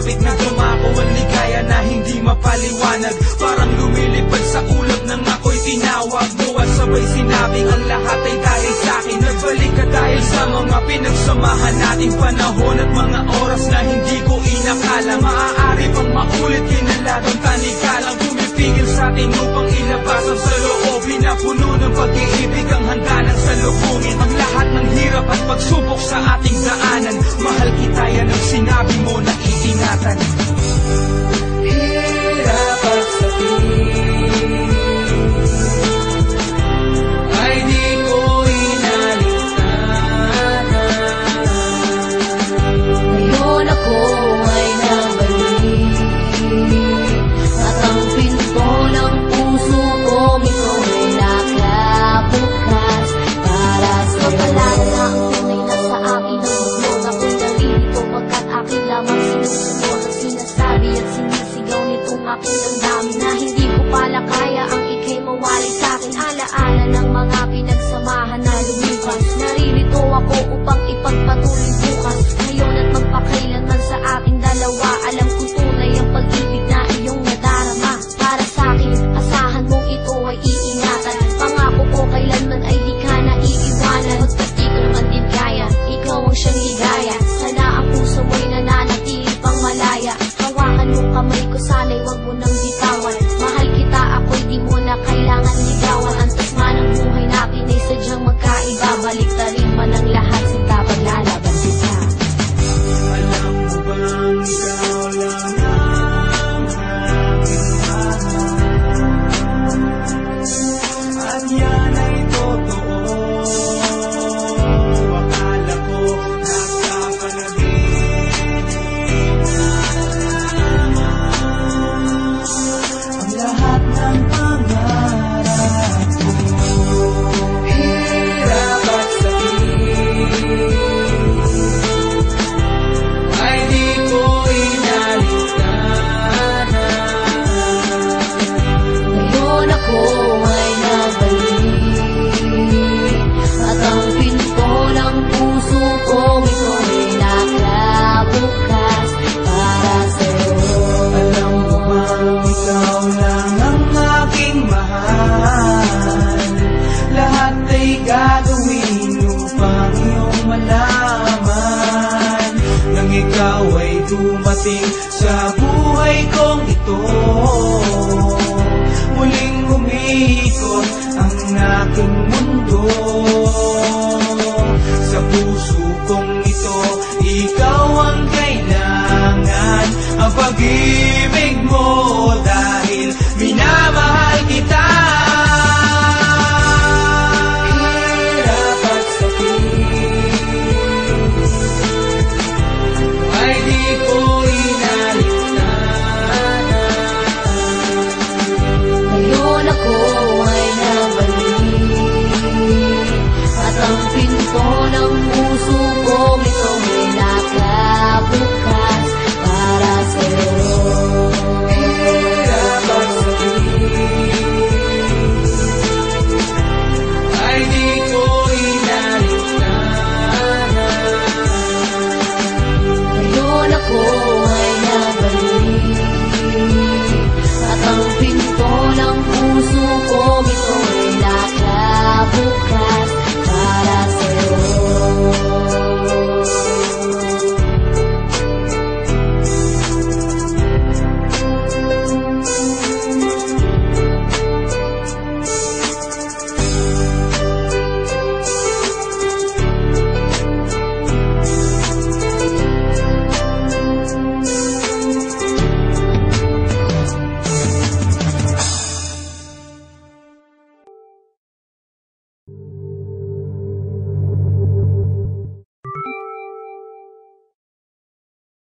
sabik na dumako ang ligaya na hindi mapaliwanag. Parang lumilipad sa ulap nang ako'y tinawag mo at sabay sinabing ang lahat ay dahil sa'kin. Nagbalik ka dahil sa mga pinagsamahan nating panahon at mga oras na hindi ko inakala. Maaari pang maulit kinaladong tanikalang pumipigil sa'tin upang ilabas ang saloobin na puno ng pag-iibig ang handa ng salubungin. Ang lahat ng hirap at pagsubok sa ating daanan, mahal kita yan ang sinabi mo na iingatan. Hirap at sakit ay di ko inalisanan. Ngayon ako ay nabalik at ang pinto ng puso ko ikaw ay nakabukas para sa palala na ang tunay na sa akin ang mundo. Ako'y narito pagkat akin lamang sinusunod ang sinasabi at sinisigaw nitong aking damdamin na hindi ko pala kaya ang ika'y mawalay sa'kin. Alaala ng mga pinagsamahan na lumipas, naririto ako upang ipagpatuloy bukas. Ngayon at magpakailanman sa aking dalawa, alam kong tunay ang pag-ibig na iyong nadarama. Para sa'kin, asahan mong ito ay iingatan. Pangako ko kailanman ay di ka na iiwanan. Pagkat di ko naman din kaya, ikaw ang siyang ligaya. Sana ang puso mo'y nananatili pang malaya. Hawakan mo kamay ko, sana'y wag mo nang bitawan. Mahal kita, ako'y di mo na kailangan